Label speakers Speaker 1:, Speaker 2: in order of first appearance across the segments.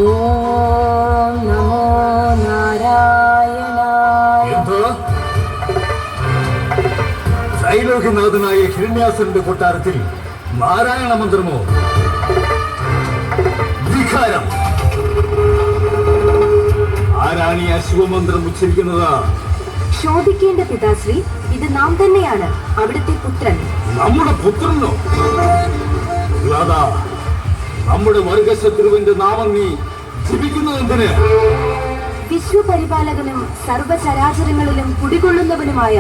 Speaker 1: ഓം നമോ നാരായണായ.
Speaker 2: ത്രൈലോക്യനാഥനായ ഹിരണ്യാസുരന്റെ കൊട്ടാരത്തിൽ നാരായണ മന്ത്രമോ? ധിക്കാരം! ആരാണ് ഈ അശുഭമന്ത്രം ഉച്ചരിക്കുന്നത്?
Speaker 1: ചോദിക്കേണ്ട പിതാശ്രീ, ഇത് നാം തന്നെയാണ്, അവിടുത്തെ പുത്രൻ.
Speaker 2: നമ്മുടെ പുത്രനോ? നമ്മുടെ വർഗശത്രുവിന്റെ നാമം നീ ജപിക്കുന്നതെന്തിന്?
Speaker 1: വിശ്വപരിപാലകനും സർവചരാചരങ്ങളിലും കുടികൊള്ളുന്നവനുമായ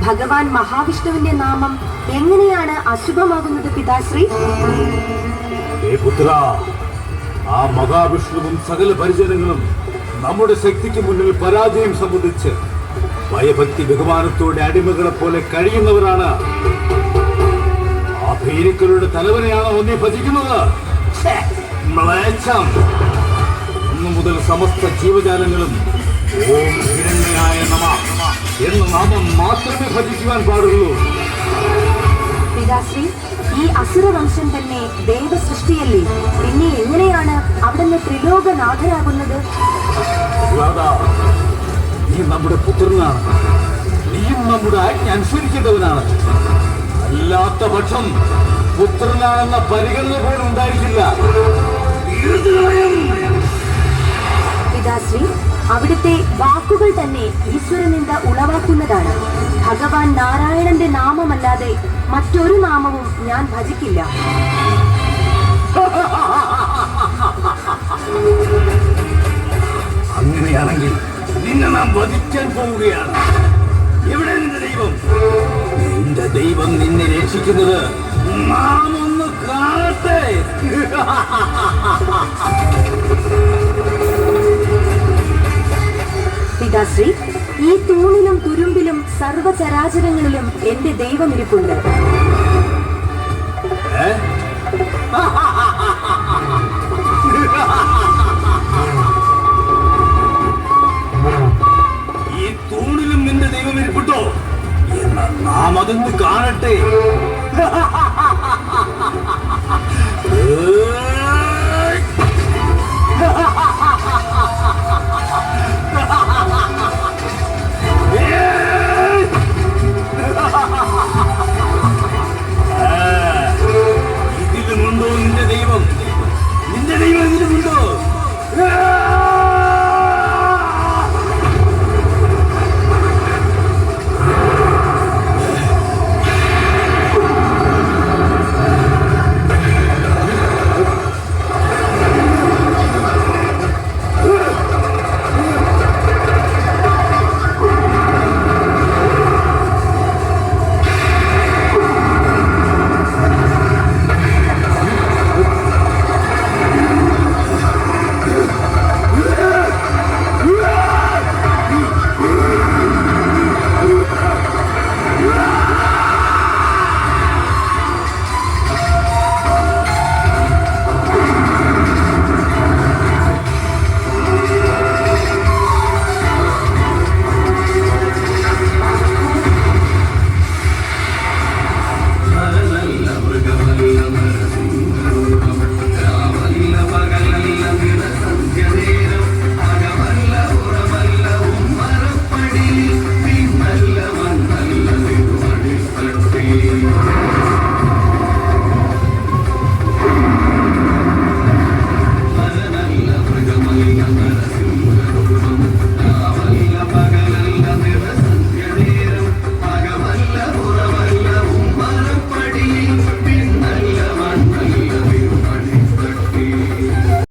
Speaker 1: ഭഗവാൻ മഹാവിഷ്ണുവിന്റെ നാമം എങ്ങനെയാണ് അശുഭമാകുന്നത് പിതാശ്രീ?
Speaker 2: പുത്ര, ആ മഹാവിഷ്ണുവും സകല പരിചരണങ്ങളും നമ്മുടെ ശക്തിക്ക് മുന്നിൽ പരാജയം സംബന്ധിച്ച് ഭയഭക്തി ബഹുമാനത്തോടെ അടിമകളെ പോലെ കഴിയുന്നവരാണ്. ആ ഭീരുക്കളുടെ തലവനെയാണോ നീ ഭജിക്കുന്നത്? ഇന്നു മുതൽ സമസ്ത ജീവജാലങ്ങളും ഓം ഹിരണ്യായ നമഃ എന്ന നാമം മാത്രമേ ഭജിക്കുവാൻ പാടുള്ളൂ.
Speaker 1: പിതാശ്രീ, ഈ അസുരവംശം തന്നെ ദേവസൃഷ്ടിയല്ലേ, പിന്നെ എങ്ങനെയാണ് അവിടുന്ന് ത്രിലോകനാഥനാകുന്നത്?
Speaker 2: നീ നമ്മുടെ പുത്രനാണ്, നീയും നമ്മുടെ ആജ്ഞ അനുസരിക്കേണ്ടവനാണ്. അല്ലാത്ത പക്ഷം പുത്രനാണെന്ന പരിഗണന പോലും ഉണ്ടായിരിക്കില്ല.
Speaker 1: പിതാശ്രീ, അവിടുത്തെ വാക്കുകൾ തന്നെ ഈശ്വരനിന്ദ ഉളവാക്കുന്നതാണ്. ഭഗവാൻ നാരായണന്റെ നാമമല്ലാതെ മറ്റൊരു നാമവും ഞാൻ ഭജിക്കില്ല.
Speaker 2: അങ്ങനെയാണെങ്കിൽ നിന്നെ നാം വധിക്കാൻ പോവുകയാണ്. എവിടെ നിന്റെ ദൈവം? നിന്റെ ദൈവം നിന്നെ രക്ഷിക്കുന്നത് നാം ഒന്ന് കാണട്ടെ.
Speaker 1: പിതാശ്രീ, ഈ തൂണിലും തുരുമ്പിലും സർവചരാചരങ്ങളിലും എന്റെ ദൈവം ഇരിപ്പുണ്ട്.
Speaker 2: ഈ തൂണിലും നിന്റെ ദൈവം ഇരിപ്പുണ്ടോ? എന്നാൽ നാം അതൊന്ന് കാണട്ടെ.